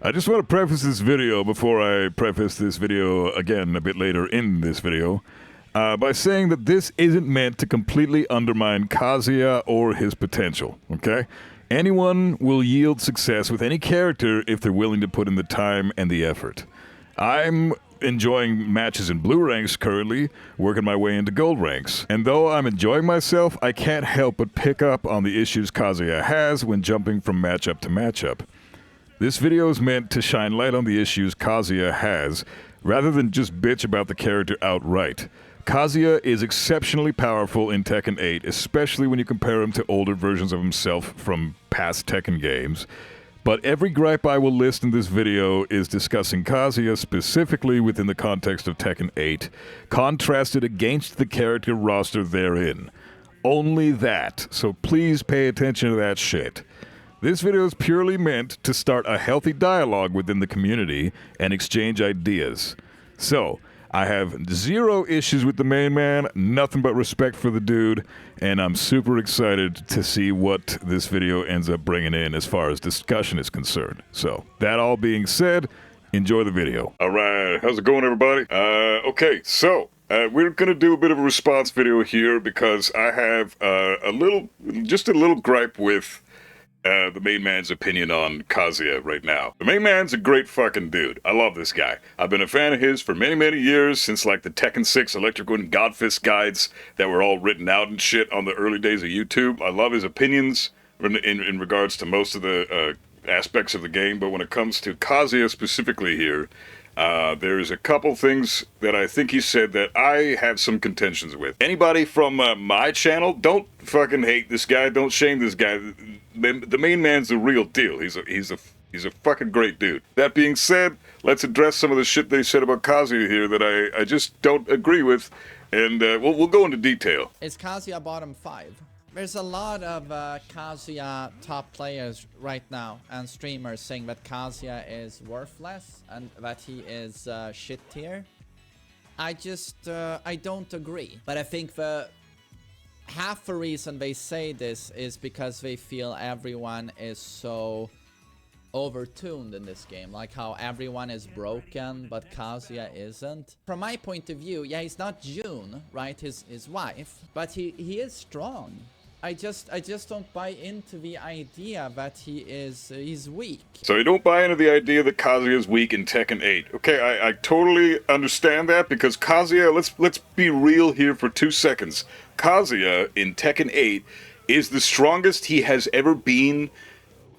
I just want to preface this video before I preface this video again a bit later in this video by saying that this isn't meant to completely undermine Kazuya or his potential, okay? Anyone will yield success with any character if they're willing to put in the time and the effort. I'm enjoying matches in blue ranks currently, working my way into gold ranks. And though I'm enjoying myself, I can't help but pick up on the issues Kazuya has when jumping from matchup to matchup. This video is meant to shine light on the issues Kazuya has, rather than just bitch about the character outright. Kazuya is exceptionally powerful in Tekken 8, especially when you compare him to older versions of himself from past Tekken games. But every gripe I will list in this video is discussing Kazuya specifically within the context of Tekken 8, contrasted against the character roster therein. Only that, so please pay attention to that shit. This video is purely meant to start a healthy dialogue within the community and exchange ideas. So, I have zero issues with the main man, nothing but respect for the dude, and I'm super excited to see what this video ends up bringing in as far as discussion is concerned. So, that all being said, enjoy the video. Alright, how's it going everybody? Okay, so, we're gonna do a bit of a response video here because I have just a little gripe with the main man's opinion on Kazuya right now. The main man's a great fucking dude. I love this guy. I've been a fan of his for many, many years, since like the Tekken 6 Electric and Godfist guides that were all written out and shit on the early days of YouTube. I love his opinions in regards to most of the aspects of the game, but when it comes to Kazuya specifically here, there's a couple things that I think he said that I have some contentions with. Anybody from my channel, don't fucking hate this guy, don't shame this guy. The main man's the real deal. He's a fucking great dude. That being said, let's address some of the shit they said about Kazuya here that I just don't agree with, and we'll go into detail. Is Kazuya bottom 5? There's a lot of Kazuya top players right now and streamers saying that Kazuya is worthless and that he is shit tier. I don't agree. But I think the half the reason they say this is because they feel everyone is so overtuned in this game, like how everyone is broken but Kazuya isn't. From my point of view, yeah, he's not June, right, his wife, but he is strong. I just don't buy into the idea that he's weak. So you don't buy into the idea that Kazuya is weak in Tekken 8. Okay, I totally understand that, because Kazuya, let's be real here for 2 seconds. Kazuya in Tekken 8 is the strongest he has ever been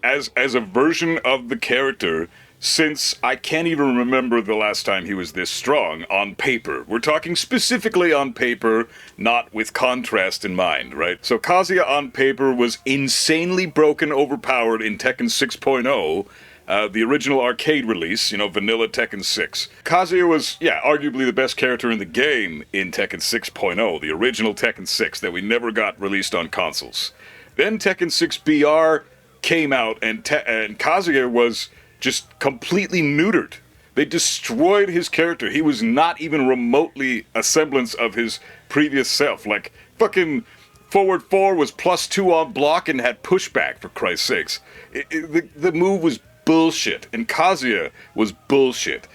as a version of the character since I can't even remember the last time he was this strong on paper. We're talking specifically on paper, not with contrast in mind, right? So Kazuya on paper was insanely broken, overpowered in Tekken 6.0, the original arcade release, you know, vanilla Tekken 6. Kazuya was, yeah, arguably the best character in the game in Tekken 6.0, the original Tekken 6 that we never got released on consoles. Then Tekken 6 BR came out, and Kazuya was just completely neutered. They destroyed his character. He was not even remotely a semblance of his previous self. Like, fucking forward 4 was +2 on block and had pushback, for Christ's sakes. The move was bullshit, and Kazuya was bullshit.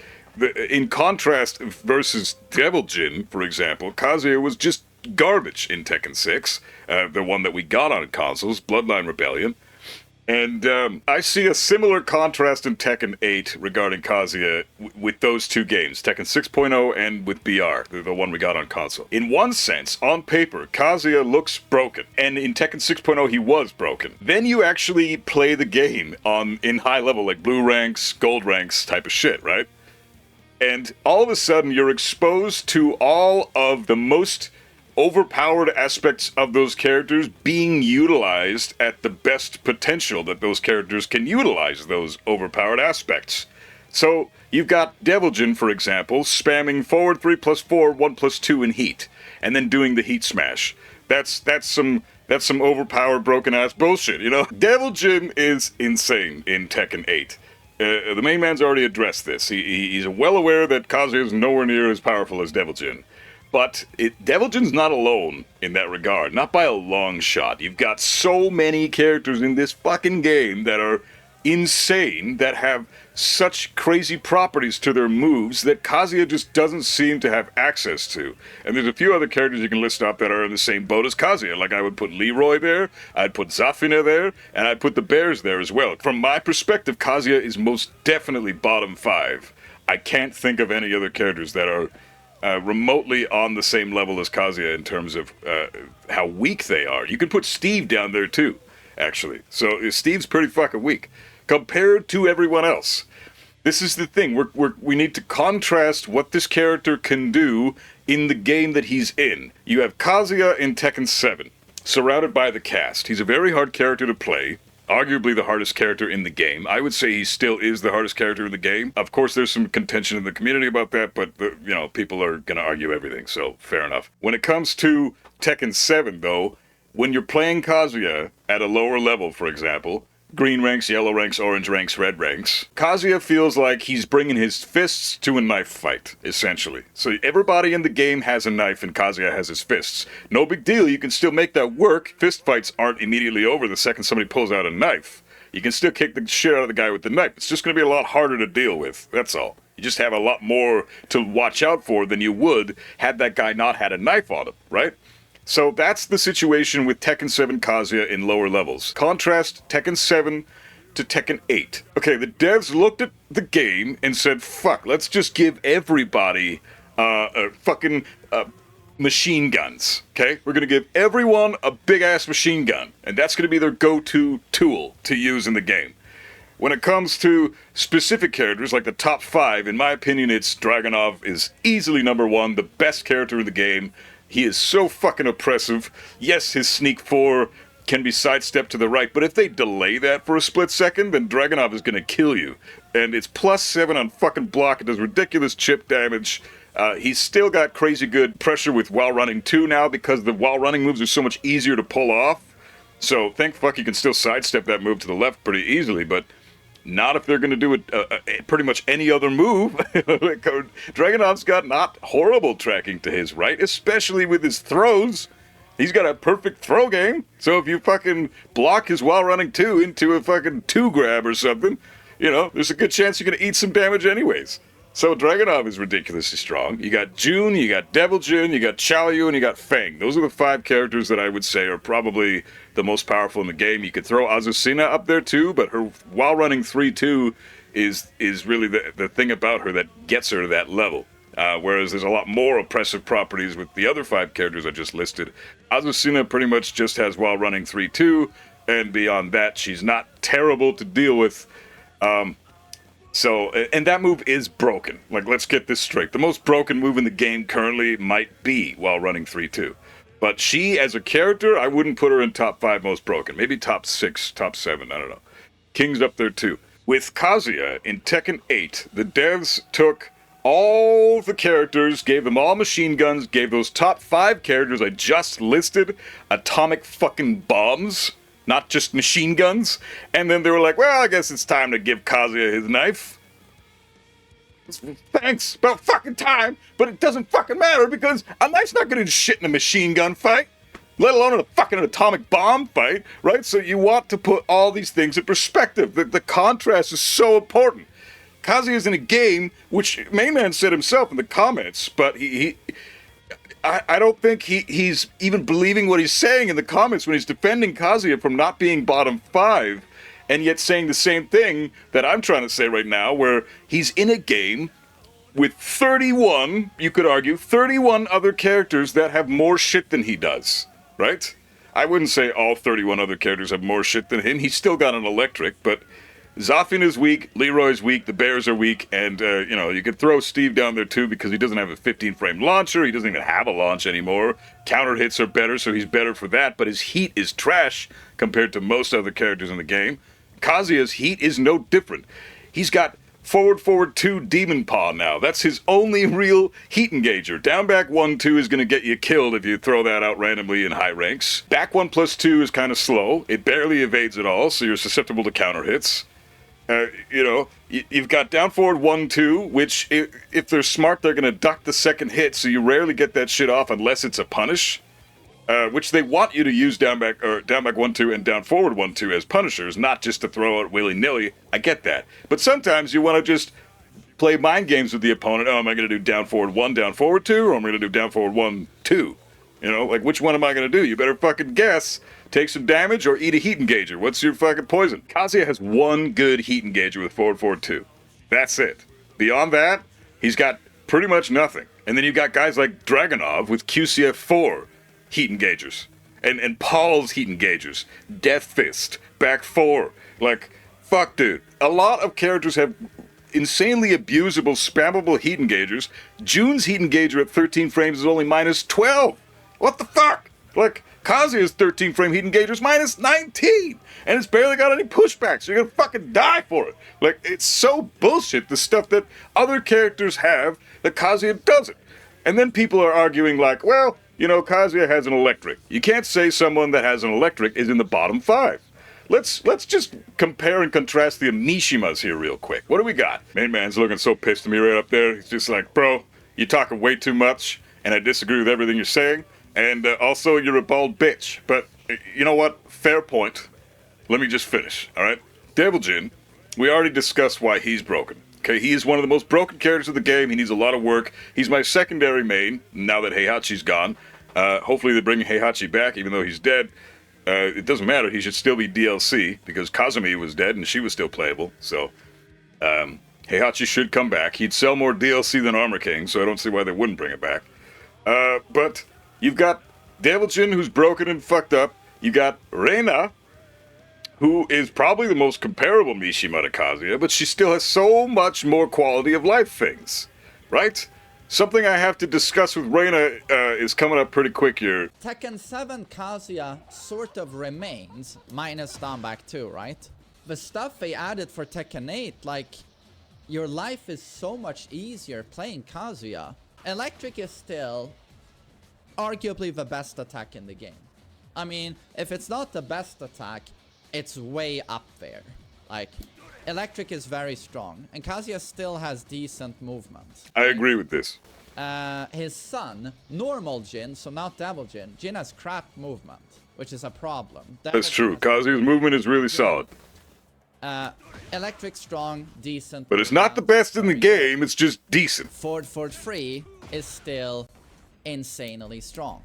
In contrast versus Devil Jin, for example, Kazuya was just garbage in Tekken 6, the one that we got on consoles, Bloodline Rebellion. And I see a similar contrast in Tekken 8 regarding Kazuya with those two games, Tekken 6.0 and with BR, the one we got on console. In one sense, on paper, Kazuya looks broken, and in Tekken 6.0 he was broken. Then you actually play the game in high level, like blue ranks, gold ranks type of shit, right? And all of a sudden you're exposed to all of the most overpowered aspects of those characters being utilized at the best potential that those characters can utilize those overpowered aspects. So you've got Devil Jin, for example, spamming forward 3+4, 1+2 in heat, and then doing the heat smash. That's some overpowered broken ass bullshit, you know? Devil Jin is insane in Tekken 8. The main man's already addressed this. He's well aware that Kazuya is nowhere near as powerful as Devil Jin. But Devil Jin's not alone in that regard, not by a long shot. You've got so many characters in this fucking game that are insane, that have such crazy properties to their moves that Kazuya just doesn't seem to have access to. And there's a few other characters you can list off that are in the same boat as Kazuya. Like I would put Leroy there, I'd put Zafina there, and I'd put the Bears there as well. From my perspective, Kazuya is most definitely bottom 5. I can't think of any other characters that are remotely on the same level as Kazuya in terms of how weak they are. You can put Steve down there too, actually. So Steve's pretty fucking weak compared to everyone else. This is the thing. We need to contrast what this character can do in the game that he's in. You have Kazuya in Tekken 7, surrounded by the cast. He's a very hard character to play. Arguably the hardest character in the game. I would say he still is the hardest character in the game. Of course, there's some contention in the community about that, but, people are going to argue everything, so fair enough. When it comes to Tekken 7, though, when you're playing Kazuya at a lower level, for example, green ranks, yellow ranks, orange ranks, red ranks, Kazuya feels like he's bringing his fists to a knife fight, essentially. So everybody in the game has a knife and Kazuya has his fists. No big deal, you can still make that work. Fist fights aren't immediately over the second somebody pulls out a knife. You can still kick the shit out of the guy with the knife. It's just going to be a lot harder to deal with, that's all. You just have a lot more to watch out for than you would had that guy not had a knife on him, right? So that's the situation with Tekken 7 Kazuya in lower levels. Contrast Tekken 7 to Tekken 8. Okay, the devs looked at the game and said, fuck, let's just give everybody machine guns, okay? We're gonna give everyone a big-ass machine gun, and that's gonna be their go-to tool to use in the game. When it comes to specific characters, like the top 5, in my opinion, it's Dragunov is easily number 1, the best character in the game. He is so fucking oppressive. Yes, his sneak 4 can be sidestepped to the right, but if they delay that for a split second, then Dragunov is gonna kill you. And it's +7 on fucking block, it does ridiculous chip damage. He's still got crazy good pressure with while running 2 now because the while running moves are so much easier to pull off. So thank fuck you can still sidestep that move to the left pretty easily, but not if they're going to do it pretty much any other move. Dragunov's got not horrible tracking to his right, especially with his throws. He's got a perfect throw game. So if you fucking block his while running 2 into a fucking 2 grab or something, there's a good chance you're going to eat some damage anyways. So Dragunov is ridiculously strong. You got Jun, you got Devil Jun, you got Chaoyu, and you got Feng. Those are the 5 characters that I would say are probably the most powerful in the game. You could throw Azucena up there too, but her while running 3-2 is really the thing about her that gets her to that level. Whereas there's a lot more oppressive properties with the other 5 characters I just listed. Azucena pretty much just has while running 3-2, and beyond that, she's not terrible to deal with. And that move is broken. Like, let's get this straight. The most broken move in the game currently might be while running 3-2. But she, as a character, I wouldn't put her in top 5 most broken. Maybe top 6, top 7, I don't know. King's up there too. With Kazuya in Tekken 8, the devs took all the characters, gave them all machine guns, gave those top 5 characters I just listed atomic fucking bombs. Not just machine guns. And then they were like, well, I guess it's time to give Kazuya his knife. Thanks, about fucking time. But it doesn't fucking matter because a knife's not gonna do shit in a machine gun fight. Let alone in a fucking atomic bomb fight, right? So you want to put all these things in perspective. The contrast is so important. Kazuya's in a game, which TheMainMan said himself in the comments, but I don't think he's even believing what he's saying in the comments when he's defending Kazuya from not being bottom 5, and yet saying the same thing that I'm trying to say right now, where he's in a game with 31, you could argue, 31 other characters that have more shit than he does, right? I wouldn't say all 31 other characters have more shit than him. He's still got an electric, but Zafina's weak, Leroy's weak, the Bears are weak, and, you could throw Steve down there too because he doesn't have a 15-frame launcher, he doesn't even have a launch anymore. Counter hits are better, so he's better for that, but his heat is trash compared to most other characters in the game. Kazuya's heat is no different. He's got forward 2 Demon Paw now. That's his only real heat engager. Down back 1-2 is going to get you killed if you throw that out randomly in high ranks. Back 1+2 is kind of slow. It barely evades at all, so you're susceptible to counter hits. You've got down forward 1-2, which if they're smart, they're going to duck the second hit, so you rarely get that shit off unless it's a punish. which they want you to use down back 1-2 and down forward 1-2 as punishers, not just to throw out willy nilly. I get that, but sometimes you want to just play mind games with the opponent. Oh, am I going to do down forward 1, down forward 2, or am I going to do down forward 1, 2? You know, like, which one am I going to do? You better fucking guess. Take some damage or eat a heat engager. What's your fucking poison? Kazuya has one good heat engager with forward 4-2. That's it. Beyond that, he's got pretty much nothing. And then you've got guys like Dragonov with QCF4 heat engagers. And Paul's heat engagers. Death Fist. Back 4. Like, fuck, dude. A lot of characters have insanely abusable, spammable heat engagers. June's heat engager at 13 frames is only minus 12. What the fuck? Like, Kazuya's 13 frame heat engager is minus 19. And it's barely got any pushback, so you're gonna fucking die for it. Like, it's so bullshit, the stuff that other characters have that Kazuya doesn't. And then people are arguing like, well, you know, Kazuya has an electric. You can't say someone that has an electric is in the bottom 5. Let's just compare and contrast the Mishimas here real quick. What do we got? Man's looking so pissed at me right up there. He's just like, bro, you're talking way too much, and I disagree with everything you're saying. And also, you're a bald bitch. But you know what? Fair point. Let me just finish, all right? Devil Jin, we already discussed why he's broken. Okay, he is one of the most broken characters of the game. He needs a lot of work. He's my secondary main, now that Heihachi's gone. Hopefully they bring Heihachi back, even though he's dead. It doesn't matter. He should still be DLC, because Kazumi was dead and she was still playable. So, Heihachi should come back. He'd sell more DLC than Armor King, so I don't see why they wouldn't bring it back. But you've got Devil Jin, who's broken and fucked up. You got Reina, who is probably the most comparable Mishima to Kazuya, but she still has so much more quality of life things, right? Something I have to discuss with Reina is coming up pretty quick here. Tekken 7 Kazuya sort of remains, minus down back 2, right? The stuff they added for Tekken 8, like, your life is so much easier playing Kazuya. Electric is still arguably the best attack in the game. I mean, if it's not the best attack, it's way up there. Like, electric is very strong, and Kazuya still has decent movement. I agree with this. His son, normal Jin, so not Devil Jin, Jin has crap movement, which is a problem. That's true. Kazuya's movement is really solid. Electric strong, decent. But it's not the best in the game, it's just decent. Forward 3 is still insanely strong.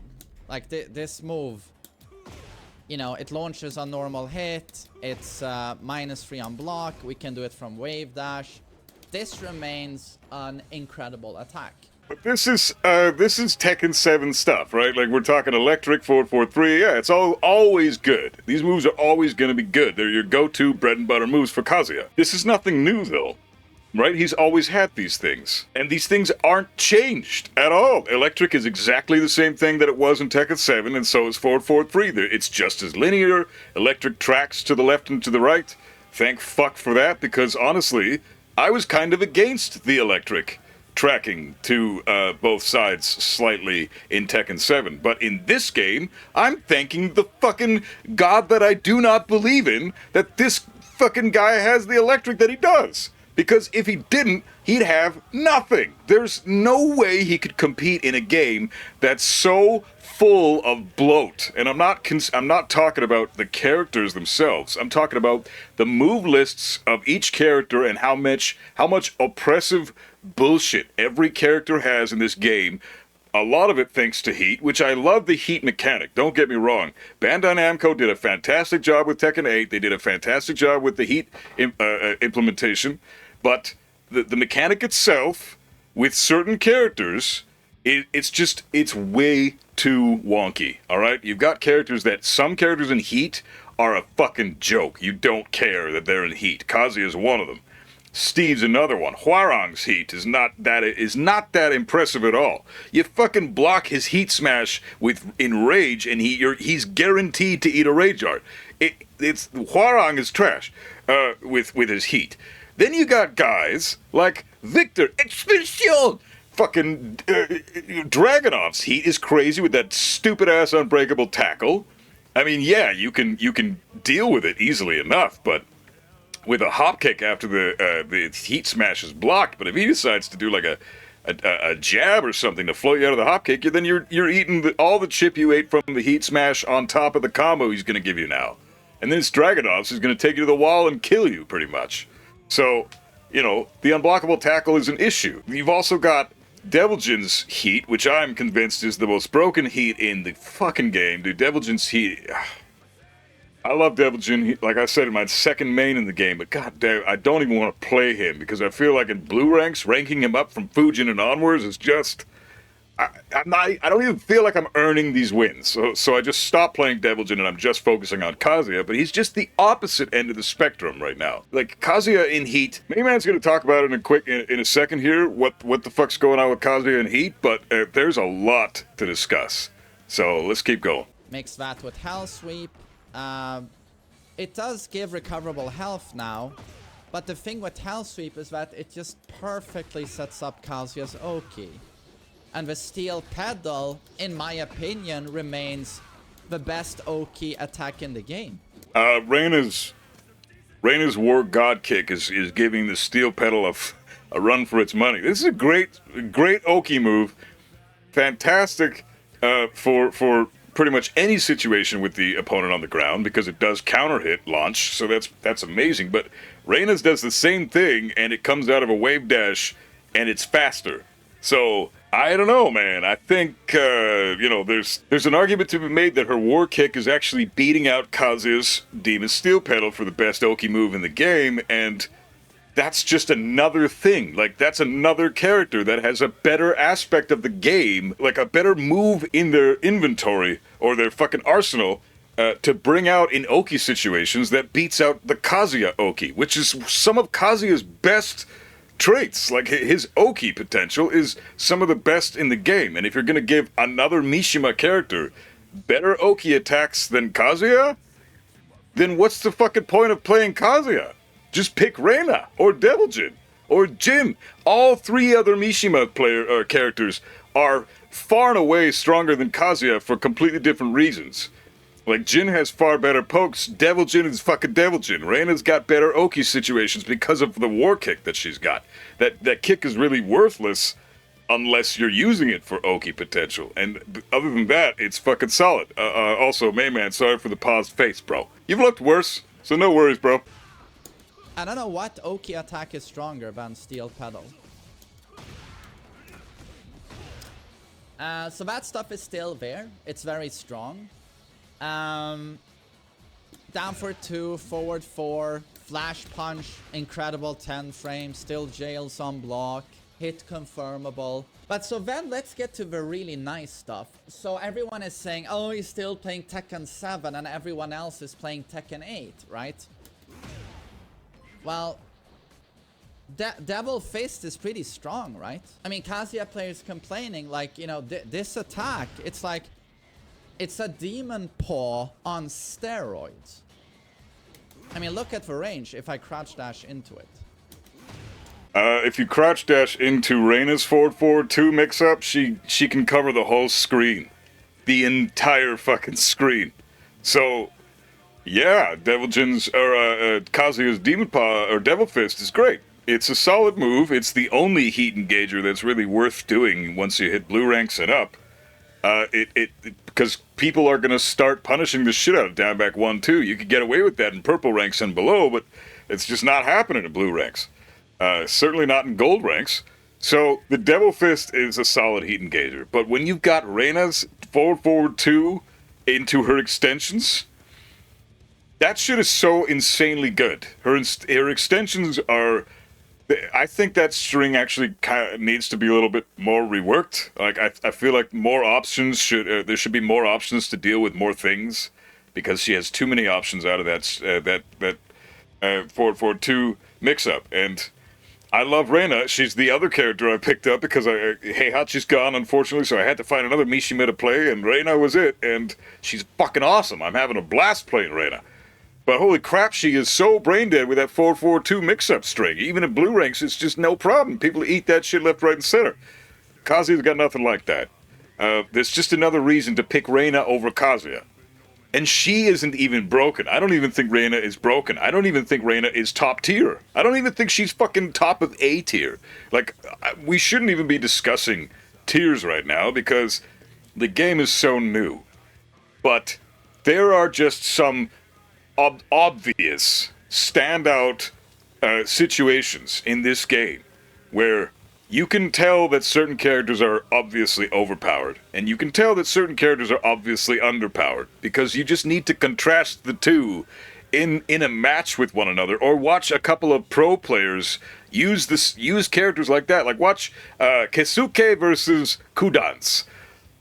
Like, this move, you know, it launches on normal hit, it's -3 on block, we can do it from wave dash. This remains an incredible attack. But this is Tekken 7 stuff, right? Like, we're talking electric, forward 4-3, yeah, it's always good. These moves are always going to be good. They're your go-to bread and butter moves for Kazuya. This is nothing new, though. Right? He's always had these things. And these things aren't changed at all. Electric is exactly the same thing that it was in Tekken 7, and so is forward 4-3. It's just as linear. Electric tracks to the left and to the right. Thank fuck for that, because honestly, I was kind of against the electric tracking to both sides slightly in Tekken 7. But in this game, I'm thanking the fucking god that I do not believe in that this fucking guy has the electric that he does. Because if he didn't, he'd have nothing. There's no way he could compete in a game that's so full of bloat. And I'm not talking about the characters themselves. I'm talking about the move lists of each character and how much oppressive bullshit every character has in this game. A lot of it thanks to heat, which I love the heat mechanic, don't get me wrong. Bandai Namco did a fantastic job with Tekken 8, they did a fantastic job with the heat implementation, but the mechanic itself, with certain characters, it's way too wonky, alright? You've got some characters in heat are a fucking joke. You don't care that they're in heat. Kazuya is one of them. Steve's another one. Hwarang's heat is not that impressive at all. You fucking block his heat smash in rage, and he's guaranteed to eat a rage art. Hwarang is trash with his heat. Then you got guys like Victor Expedition. Fucking Dragonov's heat is crazy with that stupid ass unbreakable tackle. I mean, yeah, you can deal with it easily enough, but with a hop kick after the heat smash is blocked. But if he decides to do like a jab or something to float you out of the hop kick, then you're eating all the chip you ate from the heat smash on top of the combo he's going to give you now. And then his Dragonovs is going to take you to the wall and kill you, pretty much. So, you know, the unblockable tackle is an issue. You've also got Deviljin's heat, which I'm convinced is the most broken heat in the fucking game. Dude, Deviljin's heat... I love Deviljin, like I said, in my second main in the game, but goddamn, I don't even want to play him, because I feel like in blue ranks, ranking him up from Fujin and onwards is just... I don't even feel like I'm earning these wins. So I just stopped playing Deviljin and I'm just focusing on Kazuya, but he's just the opposite end of the spectrum right now. Like, Kazuya in Heat, Mayman's gonna talk about it in a second here, what the fuck's going on with Kazuya in Heat, but there's a lot to discuss. So let's keep going. Mix that with Hell Sweep. It does give recoverable health now, but the thing with Hell Sweep is that it just perfectly sets up Kazuya's Oki. And the Steel Pedal, in my opinion, remains the best Oki attack in the game. Reyna's War God Kick is giving the Steel Pedal a run for its money. This is a great Oki move. Fantastic for pretty much any situation with the opponent on the ground, because it does counter hit launch, so that's amazing. But Reyna's does the same thing, and it comes out of a wave dash, and it's faster. So I don't know, man. I think, you know, there's an argument to be made that her War Kick is actually beating out Kazuya's Demon Steel Pedal for the best Oki move in the game, and that's just another thing. Like, that's another character that has a better aspect of the game, like a better move in their inventory or their fucking arsenal to bring out in Oki situations that beats out the Kazuya Oki, which is some of Kazuya's best traits. Like, his Oki potential is some of the best in the game, and if you're gonna give another Mishima character better Oki attacks than Kazuya, then what's the fucking point of playing Kazuya? Just pick Reyna or Deviljin or Jin. All three other Mishima characters are far and away stronger than Kazuya for completely different reasons. Like, Jin has far better pokes, Deviljin is fucking Deviljin. Reyna's got better Oki situations because of the War Kick that she's got. That kick is really worthless unless you're using it for Oki potential. And other than that, it's fucking solid. Also, Mayman, sorry for the paused face, bro. You've looked worse, so no worries, bro. I don't know what Oki attack is stronger than Steel Pedal. So that stuff is still there. It's very strong. Down for 2, forward 4, flash punch, incredible 10 frames, still jails on block, hit confirmable. But so then let's get to the really nice stuff. So everyone is saying, oh, he's still playing Tekken 7 and everyone else is playing Tekken 8, right? Well, Devil Fist is pretty strong, right? I mean, Kazuya players complaining, like, you know, this attack, it's like, it's a Demon Paw on steroids. I mean, look at the range if I crouch dash into it. If you crouch dash into Reyna's forward 2 mix-up, she can cover the whole screen. The entire fucking screen. So, yeah, Kazuya's Demon Paw, or Devil Fist, is great. It's a solid move. It's the only heat engager that's really worth doing once you hit blue ranks and up. Because people are going to start punishing the shit out of down back 1-2. You could get away with that in purple ranks and below, but it's just not happening in blue ranks. Certainly not in gold ranks. So the Devil Fist is a solid heat engager. But when you've got Reyna's forward 2 into her extensions, that shit is so insanely good. Her extensions are... I think that string actually kind of needs to be a little bit more reworked. Like, I feel like more options should... there should be more options to deal with more things, because she has too many options out of that forward 2 mix-up. And I love Reyna. She's the other character I picked up because Heihachi's gone, unfortunately, so I had to find another Mishima to play, and Reyna was it. And she's fucking awesome. I'm having a blast playing Reyna. But holy crap, she is so brain dead with that 4-4-2 mix-up string. Even in blue ranks, it's just no problem. People eat that shit left, right, and center. Kazuya's got nothing like that. There's just another reason to pick Reyna over Kazuya. And she isn't even broken. I don't even think Reina is broken. I don't even think Reina is top tier. I don't even think she's fucking top of A tier. Like, we shouldn't even be discussing tiers right now because the game is so new. But there are just some obvious standout situations in this game where you can tell that certain characters are obviously overpowered, and you can tell that certain characters are obviously underpowered, because you just need to contrast the two in a match with one another, or watch a couple of pro players use characters like that. Like watch Keisuke versus Kudance.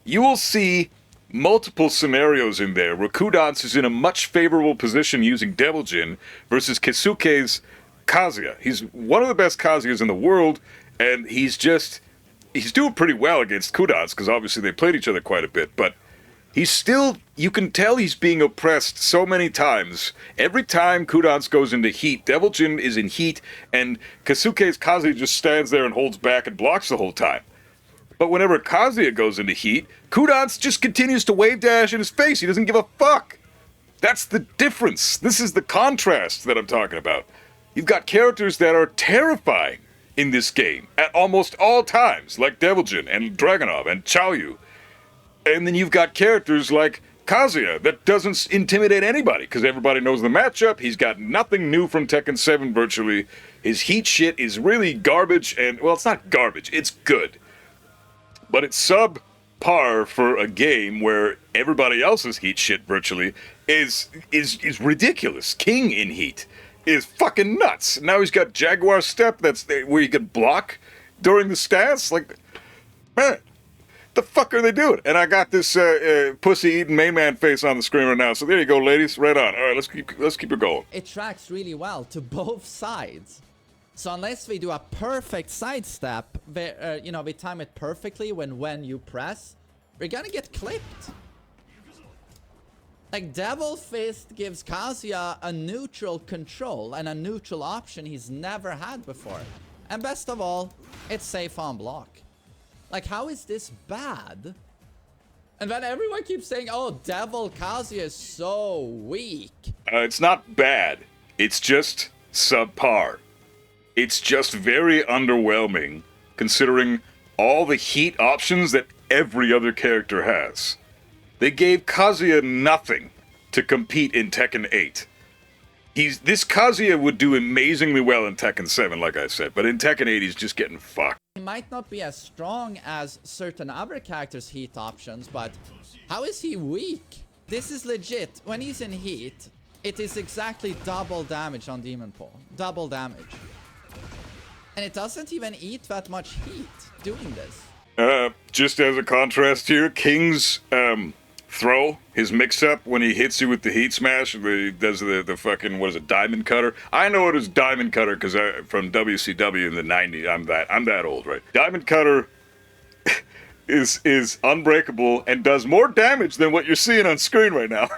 You will see multiple scenarios in there where Kudance is in a much favorable position using Devil Jin versus Keisuke's Kazuya. He's one of the best Kazuyas in the world, and he's doing pretty well against Kudance, because obviously they played each other quite a bit, but he's still, you can tell he's being oppressed so many times. Every time Kudance goes into heat, Devil Jin is in heat, and Keisuke's Kazuya just stands there and holds back and blocks the whole time. But whenever Kazuya goes into heat, Kudance just continues to wave dash in his face. He doesn't give a fuck. That's the difference. This is the contrast that I'm talking about. You've got characters that are terrifying in this game at almost all times, like Devil Jin and Dragunov and Chaoyu. And then you've got characters like Kazuya that doesn't intimidate anybody because everybody knows the matchup. He's got nothing new from Tekken 7 virtually. His heat shit is really garbage, and, well, it's not garbage, it's good. But it's subpar for a game where everybody else's heat shit virtually is ridiculous. King in heat is fucking nuts. Now he's got Jaguar Step that's where you can block during the stance. Like, man, the fuck are they doing? And I got this pussy-eating main-man face on the screen right now. So there you go, ladies. Right on. All right, let's keep it going. It tracks really well to both sides. So unless we do a perfect sidestep, we time it perfectly when you press, we're gonna get clipped. Like, Devil Fist gives Kazuya a neutral control and a neutral option he's never had before. And best of all, it's safe on block. Like, how is this bad? And then everyone keeps saying, oh, Devil Kazuya is so weak. It's not bad. It's just subpar. It's just very underwhelming, considering all the heat options that every other character has. They gave Kazuya nothing to compete in Tekken 8. This Kazuya would do amazingly well in Tekken 7, like I said, but in Tekken 8 he's just getting fucked. He might not be as strong as certain other characters' heat options, but how is he weak? This is legit. When he's in heat, it is exactly double damage on Demon Paw. Double damage. And it doesn't even eat that much heat doing this. Just as a contrast here, King's throw, his mix-up when he hits you with the heat smash, he does the fucking, what is it, diamond cutter? I know it as diamond cutter because from WCW in the 90s, I'm that old, right? Diamond cutter is unbreakable and does more damage than what you're seeing on screen right now.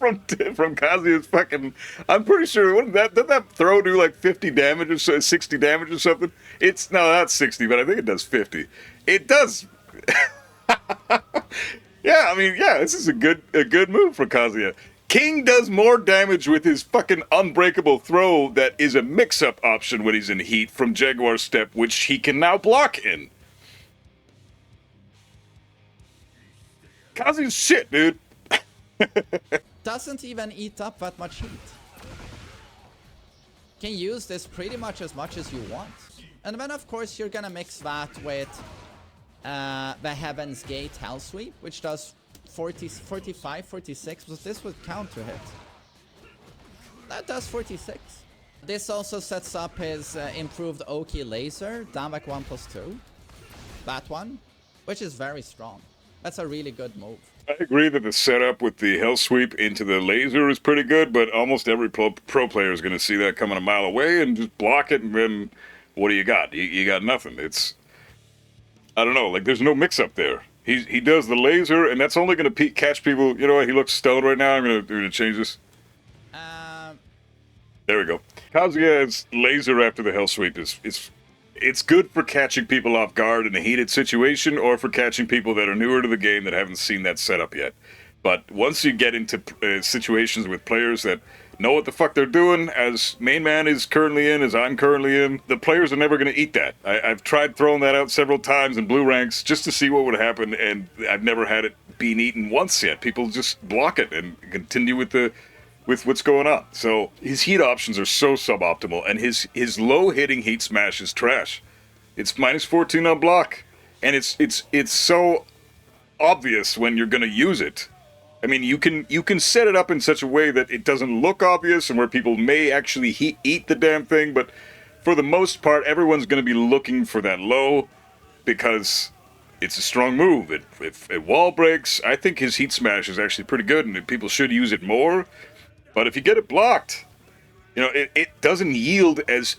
from Kazuya's fucking, I'm pretty sure, did that throw do like 50 damage or so, 60 damage or something? It's, no, not 60, but I think it does 50. It does. Yeah, I mean, yeah, this is a good move for Kazuya. King does more damage with his fucking unbreakable throw that is a mix-up option when he's in heat from Jaguar Step, which he can now block in. Kazuya's shit, dude. Doesn't even eat up that much heat. Can use this pretty much as you want. And then, of course, you're gonna mix that with the Heaven's Gate Hell Sweep, which does 40, 45, 46, but this would count to hit. That does 46. This also sets up his improved Oki Laser, down back 1+2. That one, which is very strong. That's a really good move. I agree that the setup with the Hell Sweep into the laser is pretty good, but almost every pro player is going to see that coming a mile away and just block it, and then what do you got? You got nothing. It's, I don't know, like there's no mix-up there. He does the laser, and that's only going to catch people. You know what? He looks stoned right now. I'm gonna change this. There we go. Kazuya's laser after the Hell Sweep it's good for catching people off guard in a heated situation, or for catching people that are newer to the game that haven't seen that setup yet. But once you get into situations with players that know what the fuck they're doing, as MainMan is currently in, as I'm currently in, the players are never going to eat that. I've tried throwing that out several times in blue ranks just to see what would happen, and I've never had it being eaten once yet. People just block it and continue with what's going on. So his heat options are so suboptimal, and his low hitting heat smash is trash. It's minus 14 on block, and it's so obvious when you're going to use it. I mean, you can set it up in such a way that it doesn't look obvious and where people may actually eat the damn thing, but for the most part, everyone's going to be looking for that low because it's a strong move. If it wall breaks, I think his heat smash is actually pretty good and people should use it more. But if you get it blocked, you know, it doesn't yield as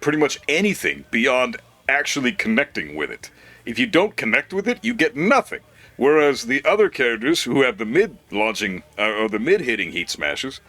pretty much anything beyond actually connecting with it. If you don't connect with it, you get nothing. Whereas the other characters who have the mid launching or the mid hitting heat smashes,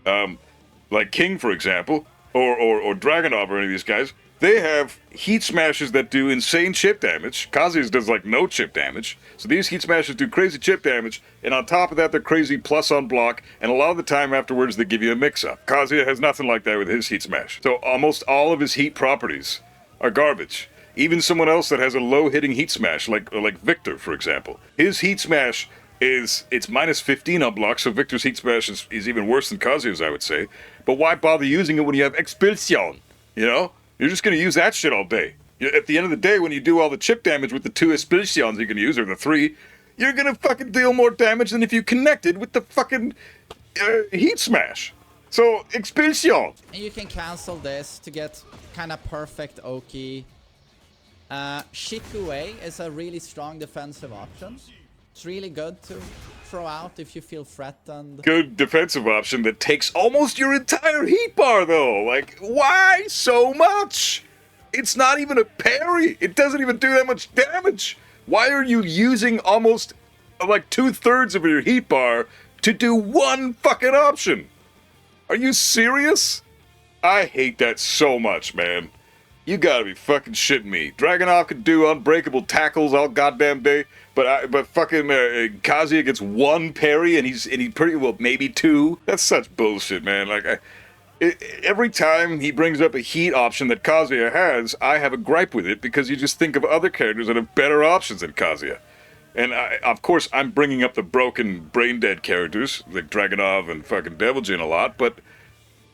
like King for example, or Dragonov or any of these guys, they have heat smashes that do insane chip damage. Kazuya's does like no chip damage. So these heat smashes do crazy chip damage, and on top of that they're crazy plus on block, and a lot of the time afterwards they give you a mix-up. Kazuya has nothing like that with his heat smash. So almost all of his heat properties are garbage. Even someone else that has a low hitting heat smash, like Victor, for example. His heat smash it's minus 15 on block, so Victor's heat smash is even worse than Kazuya's, I would say. But why bother using it when you have Expulsion? You know? You're just going to use that shit all day. At the end of the day, when you do all the chip damage with the 2 Expulsions you can use, or the 3, you're going to fucking deal more damage than if you connected with the fucking heat smash. So, Expulsion! And you can cancel this to get kind of perfect Oki. Shikue is a really strong defensive option. It's really good to throw out if you feel threatened. Good defensive option that takes almost your entire heat bar, though. Like, why so much? It's not even a parry. It doesn't even do that much damage. Why are you using almost like 2/3 of your heat bar to do one fucking option? Are you serious? I hate that so much, man. You gotta be fucking shitting me. Dragonov could do unbreakable tackles all goddamn day, but fucking Kazuya gets 1 parry and he pretty well maybe 2. That's such bullshit, man. Like every time he brings up a heat option that Kazuya has, I have a gripe with it because you just think of other characters that have better options than Kazuya. And of course, I'm bringing up the broken, brain-dead characters like Dragonov and fucking Deviljin a lot, but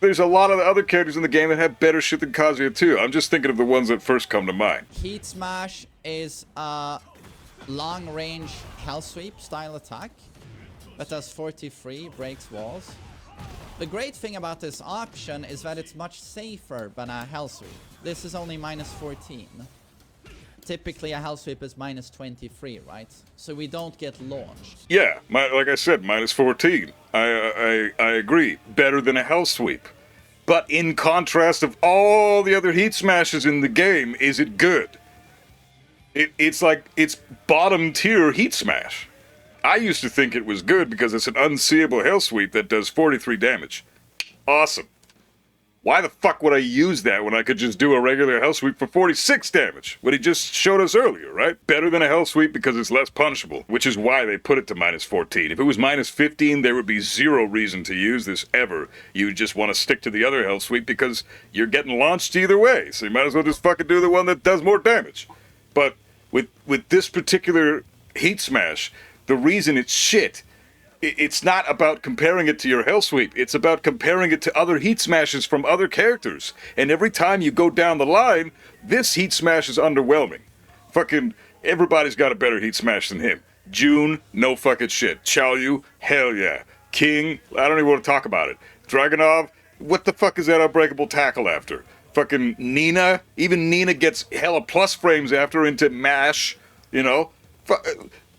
there's a lot of the other characters in the game that have better shit than Kazuya too. I'm just thinking of the ones that first come to mind. Heat Smash is a long-range Hell Sweep style attack that does 43, breaks walls. The great thing about this option is that it's much safer than a Hell Sweep. This is only minus 14. Typically a Hell Sweep is minus 23, right? So we don't get launched. Yeah, like I said, minus 14. I agree. Better than a Hell Sweep. But in contrast of all the other heat smashes in the game, is it good? It's like, it's bottom tier heat smash. I used to think it was good because it's an unseeable Hell Sweep that does 43 damage. Awesome. Why the fuck would I use that when I could just do a regular Hell Sweep for 46 damage? What he just showed us earlier, right? Better than a Hell Sweep because it's less punishable, which is why they put it to minus 14. If it was minus 15, there would be zero reason to use this ever. You just want to stick to the other Hell Sweep because you're getting launched either way, so you might as well just fucking do the one that does more damage. But with this particular Heat Smash, the reason it's shit, it's not about comparing it to your Hell Sweep. It's about comparing it to other Heat Smashes from other characters. And every time you go down the line, this Heat Smash is underwhelming. Fucking everybody's got a better Heat Smash than him. June, no fucking shit. Chaoyu, hell yeah. King, I don't even want to talk about it. Dragonov, what the fuck is that unbreakable tackle after? Fucking Nina, even Nina gets hella plus frames after into MASH, you know?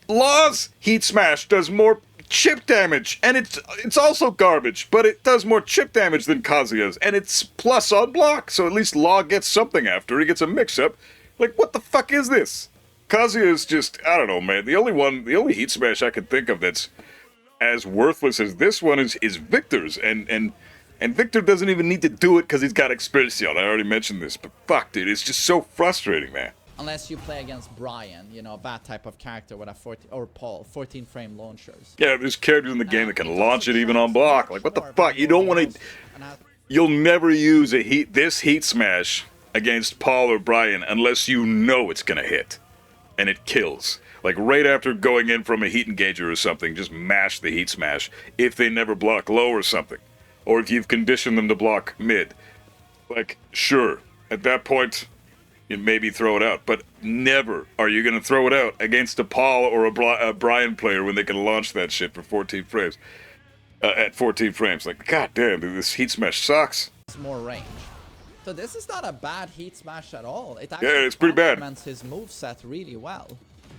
Law's Heat Smash does more chip damage, and it's also garbage, but it does more chip damage than Kazuya's, and it's plus on block, so at least Law gets something after. He gets a mix-up. Like, what the fuck is this? Kazuya is just, I don't know, man. The only Heat Smash I can think of that's as worthless as this one is Victor's, and Victor doesn't even need to do it because he's got Expulsion. I already mentioned this, but fuck, dude, it's just so frustrating, man. Unless you play against Brian, you know, that type of character with a 14, or Paul, 14 frame launchers. Yeah, there's characters in the game that can launch it even on tracks block. much Like, what the more fuck? by You don't want rolling to... those- You'll never use this heat smash against Paul or Brian unless you know it's gonna hit. And it kills. Like, right after going in from a heat engager or something, just mash the heat smash if they never block low or something. Or if you've conditioned them to block mid. Like, sure, at that point, you maybe throw it out. But never are you going to throw it out against a Paul or a Brian player when they can launch that shit for 14 frames. At 14 frames. Like, goddamn, dude, this heat smash sucks. It's more range. So this is not a bad heat smash at all. It Yeah, it's pretty bad. complements his moveset really well.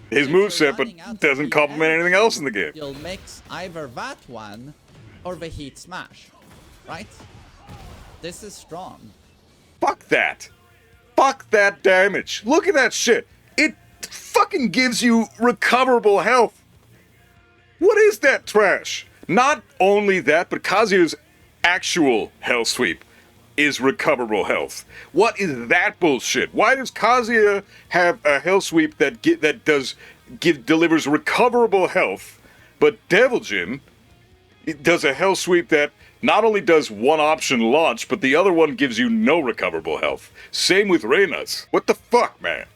His If you're moveset, but running out of doesn't heat complement anything else in the energy, game. You'll mix either that one or the heat smash, right? This is strong. Fuck that. Fuck that damage. Look at that shit. It fucking gives you recoverable health. What is that trash? Not only that, but Kazuya's actual hell sweep is recoverable health. What is that bullshit? Why does Kazuya have a hell sweep that delivers recoverable health, but Devil Jin does a hell sweep that not only does one option launch, but the other one gives you no recoverable health. Same with Reyna's. What the fuck, man?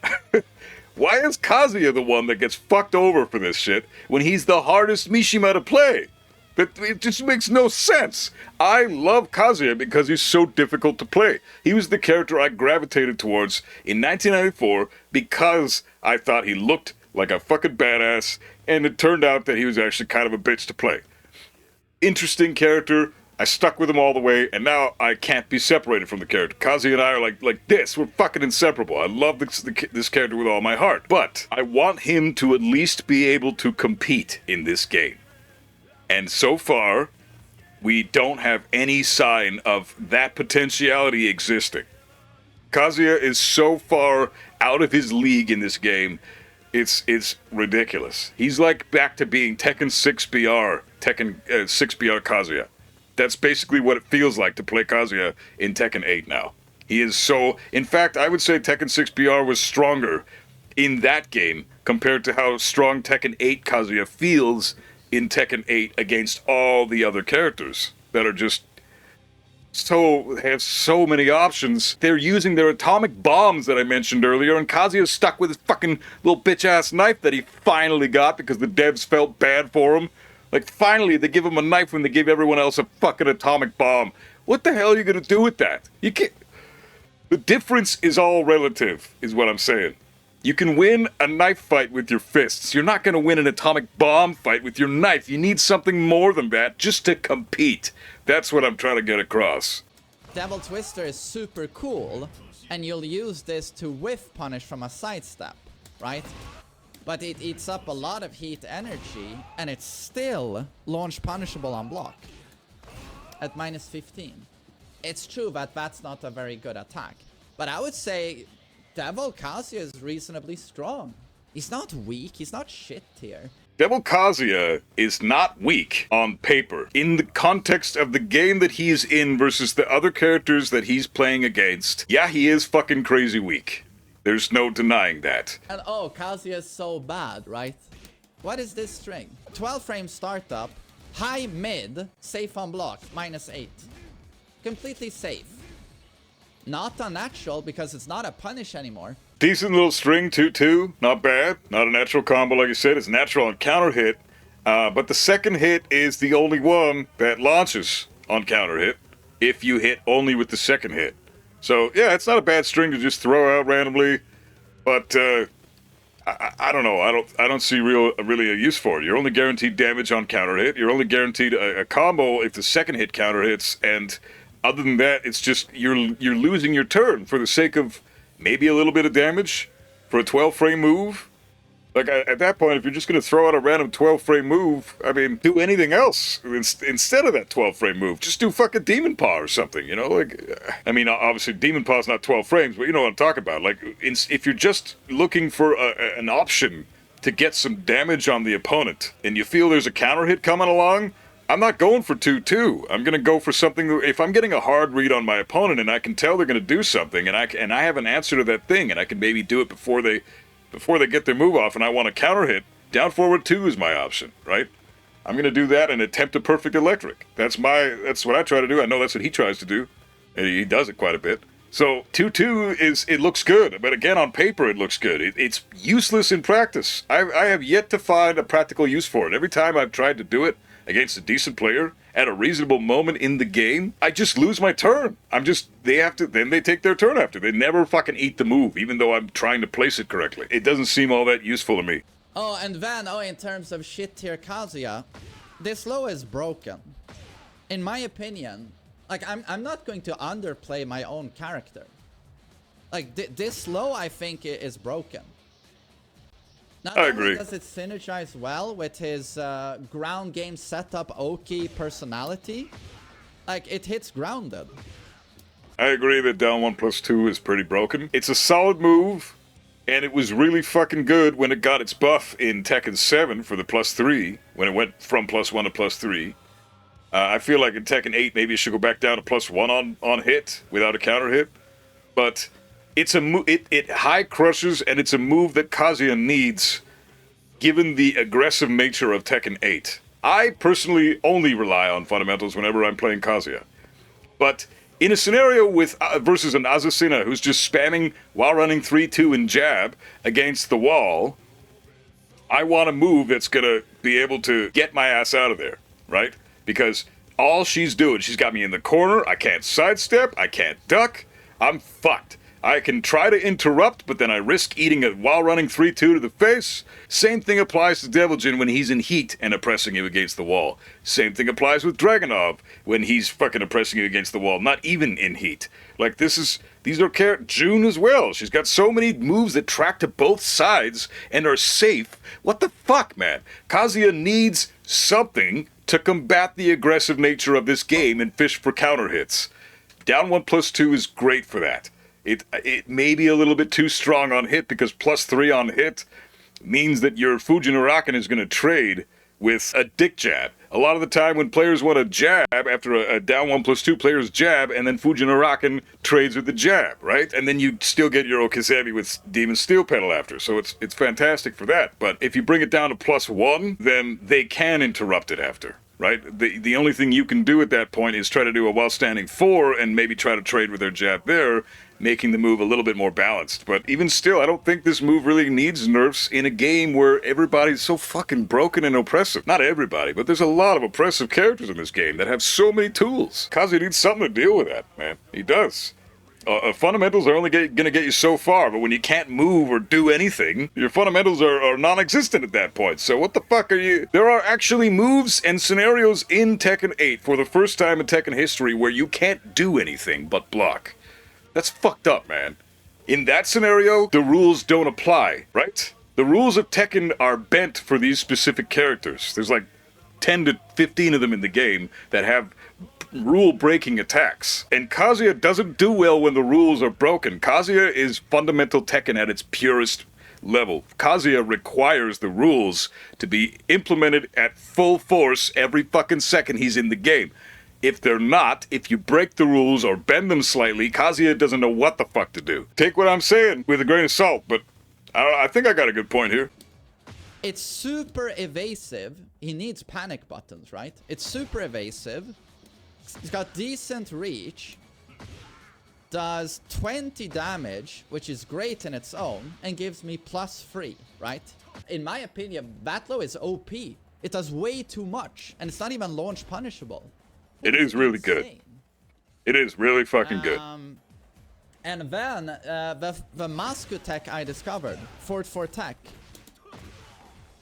Why is Kazuya the one that gets fucked over for this shit when he's the hardest Mishima to play? It just makes no sense. I love Kazuya because he's so difficult to play. He was the character I gravitated towards in 1994 because I thought he looked like a fucking badass, and it turned out that he was actually kind of a bitch to play. Interesting character. I stuck with him all the way, and now I can't be separated from the character. Kazuya and I are like this. We're fucking inseparable. I love this character with all my heart. But I want him to at least be able to compete in this game. And so far, we don't have any sign of that potentiality existing. Kazuya is so far out of his league in this game, it's ridiculous. He's like back to being Tekken 6BR, Tekken 6BR Kazuya. That's basically what it feels like to play Kazuya in Tekken 8 now. He is so... In fact, I would say Tekken 6BR was stronger in that game compared to how strong Tekken 8 Kazuya feels in Tekken 8 against all the other characters that are just have so many options. They're using their atomic bombs that I mentioned earlier, and Kazuya's stuck with his fucking little bitch-ass knife that he finally got because the devs felt bad for him. Like, finally, they give him a knife when they give everyone else a fucking atomic bomb. What the hell are you gonna do with that? You can't... The difference is all relative, is what I'm saying. You can win a knife fight with your fists. You're not gonna win an atomic bomb fight with your knife. You need something more than that just to compete. That's what I'm trying to get across. Devil Twister is super cool, and you'll use this to whiff punish from a sidestep, right? But it eats up a lot of heat energy, and it's still launch punishable on block at minus 15. It's true that that's not a very good attack, but I would say Devil Kazuya is reasonably strong. He's not weak, he's not shit tier. Devil Kazuya is not weak on paper. In the context of the game that he's in versus the other characters that he's playing against, yeah, he is fucking crazy weak. There's no denying that. And oh, Kazuya is so bad, right? What is this string? 12 frame startup, high mid, safe on block, minus 8. Completely safe. Not unnatural because it's not a punish anymore. Decent little string, 2-2. Not bad. Not a natural combo, like you said. It's natural on counter hit. But the second hit is the only one that launches on counter hit if you hit only with the second hit. So, yeah, it's not a bad string to just throw out randomly. But, I don't know. I don't see really a use for it. You're only guaranteed damage on counter hit. You're only guaranteed a combo if the second hit counter hits. And other than that, it's just you're losing your turn for the sake of maybe a little bit of damage for a 12-frame move. Like, at that point, if you're just going to throw out a random 12-frame move, I mean, do anything else instead of that 12-frame move. Just do fucking Demon Paw or something, you know? Like, I mean, obviously, Demon Paw's not 12 frames, but you know what I'm talking about. Like, if you're just looking for an option to get some damage on the opponent, and you feel there's a counter hit coming along, I'm not going for 2-2. I'm going to go for something. If I'm getting a hard read on my opponent and I can tell they're going to do something, and I have an answer to that thing, and I can maybe do it before they get their move off, and I want to counter hit, down forward 2 is my option, right? I'm going to do that and attempt a perfect electric. That's what I try to do. I know that's what he tries to do, and he does it quite a bit. So 2-2 it looks good, but again, on paper it looks good. It's useless in practice. I have yet to find a practical use for it. Every time I've tried to do it against a decent player at a reasonable moment in the game, I just lose my turn. Then they take their turn after. They never fucking eat the move, even though I'm trying to place it correctly. It doesn't seem all that useful to me. Oh, and then, in terms of shit tier Kazuya, this low is broken. In my opinion, like, I'm not going to underplay my own character. Like, this low, I think, is broken. Not I only agree. does it synergize well with his ground game setup Oki personality, like, it hits grounded. I agree that down 1+2 is pretty broken. It's a solid move, and it was really fucking good when it got its buff in Tekken 7 for the +3, when it went from +1 to +3. I feel like in Tekken 8, maybe it should go back down to +1 on hit without a counter hit. But it's it high crushes, and it's a move that Kazuya needs, given the aggressive nature of Tekken 8. I personally only rely on fundamentals whenever I'm playing Kazuya. But in a scenario with versus an Azucena who's just spamming while running 3-2 and jab against the wall, I want a move that's gonna be able to get my ass out of there, right? Because all she's doing, she's got me in the corner, I can't sidestep, I can't duck, I'm fucked. I can try to interrupt, but then I risk eating it while running 3-2 to the face. Same thing applies to Devil Jin when he's in heat and oppressing you against the wall. Same thing applies with Dragunov when he's fucking oppressing you against the wall, not even in heat. Like, these are June as well. She's got so many moves that track to both sides and are safe. What the fuck, man? Kazuya needs something to combat the aggressive nature of this game and fish for counter hits. Down 1+2 is great for that. It may be a little bit too strong on hit, because +3 on hit means that your Fujinaraken is going to trade with a dick jab. A lot of the time when players want to jab, after a down 1+2, players jab, and then Fujinaraken trades with the jab, right? And then you still get your Okizeme with Demon Steel Pedal after, so it's fantastic for that. But if you bring it down to +1, then they can interrupt it after, right? The only thing you can do at that point is try to do a while standing 4 and maybe try to trade with their jab there, making the move a little bit more balanced. But even still, I don't think this move really needs nerfs in a game where everybody's so fucking broken and oppressive. Not everybody, but there's a lot of oppressive characters in this game that have so many tools. Kazuya needs something to deal with that, man. He does. Fundamentals are only gonna get you so far, but when you can't move or do anything, your fundamentals are non-existent at that point. So what the fuck are you... There are actually moves and scenarios in Tekken 8 for the first time in Tekken history where you can't do anything but block. That's fucked up, man. In that scenario, the rules don't apply, right? The rules of Tekken are bent for these specific characters. There's like 10 to 15 of them in the game that have rule-breaking attacks. And Kazuya doesn't do well when the rules are broken. Kazuya is fundamental Tekken at its purest level. Kazuya requires the rules to be implemented at full force every fucking second he's in the game. If they're not, if you break the rules or bend them slightly, Kazuya doesn't know what the fuck to do. Take what I'm saying with a grain of salt, but I think I got a good point here. It's super evasive. He needs panic buttons, right? It's super evasive. He's got decent reach. Does 20 damage, which is great in its own, and gives me +3, right? In my opinion, that low is OP. It does way too much, and it's not even launch punishable. It is really good. It is really fucking good. And then the Masku tech I discovered, Fort for tech.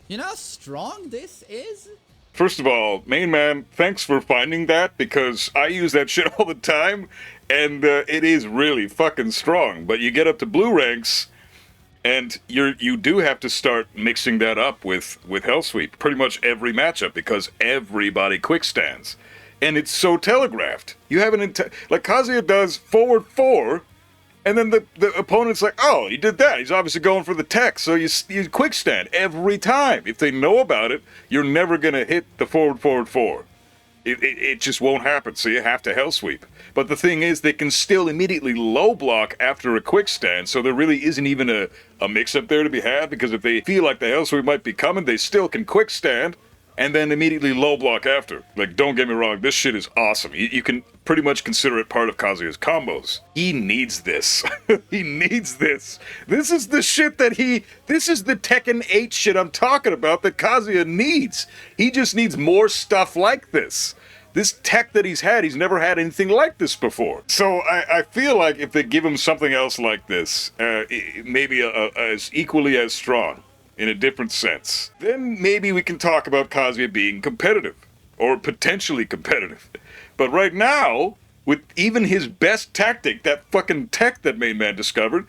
You know how strong this is? First of all, MainMan, thanks for finding that, because I use that shit all the time, and it is really fucking strong. But you get up to blue ranks, and you do have to start mixing that up with Hell Sweep pretty much every matchup, because everybody quick stands. And it's so telegraphed. You have like Kazuya does forward 4, and then the opponent's like, oh, he did that. He's obviously going for the tech, so you quick stand every time. If they know about it, you're never gonna hit the forward 4. It just won't happen, so you have to hell sweep. But the thing is, they can still immediately low block after a quick stand, so there really isn't even a mix-up there to be had, because if they feel like the hell sweep might be coming, they still can quick stand, and then immediately low block after. Like, don't get me wrong, this shit is awesome. You can pretty much consider it part of Kazuya's combos. He needs this. He needs this. This is the shit that this is the Tekken 8 shit I'm talking about that Kazuya needs. He just needs more stuff like this. This tech that he's never had anything like this before. So I feel like if they give him something else like this, maybe as equally as strong, in a different sense, then maybe we can talk about Kazuya being competitive, or potentially competitive. But right now, with even his best tactic, that fucking tech that TheMainMan discovered,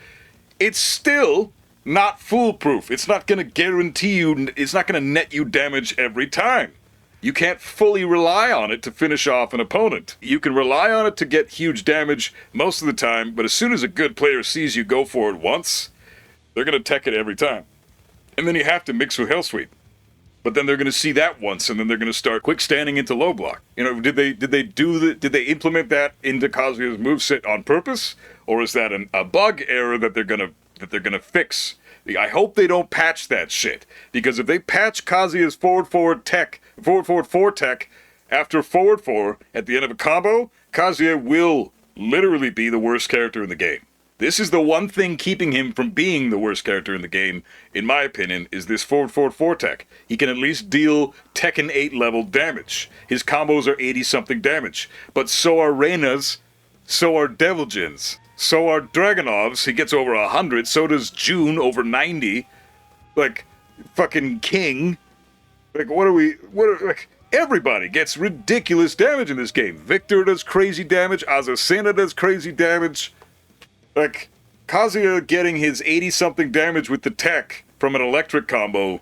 it's still not foolproof. It's not gonna guarantee you, it's not gonna net you damage every time. You can't fully rely on it to finish off an opponent. You can rely on it to get huge damage most of the time, but as soon as a good player sees you go for it once, they're gonna tech it every time. And then you have to mix with hell sweep. But then they're going to see that once, and then they're going to start quick standing into low block. You know, did they implement that into Kazuya's moveset on purpose, or is that a bug error that they're gonna fix? I hope they don't patch that shit, because if they patch Kazuya's forward four tech after forward 4 at the end of a combo, Kazuya will literally be the worst character in the game. This is the one thing keeping him from being the worst character in the game, in my opinion, is this forward 4 tech. He can at least deal Tekken 8 level damage. His combos are 80-something damage. But so are Reina's, so are Devil Jin's, so are Dragonov's. He gets over 100, so does June over 90. Like, fucking King. Like, like, everybody gets ridiculous damage in this game. Victor does crazy damage, Azucena does crazy damage. Like, Kazuya getting his 80-something damage with the tech from an electric combo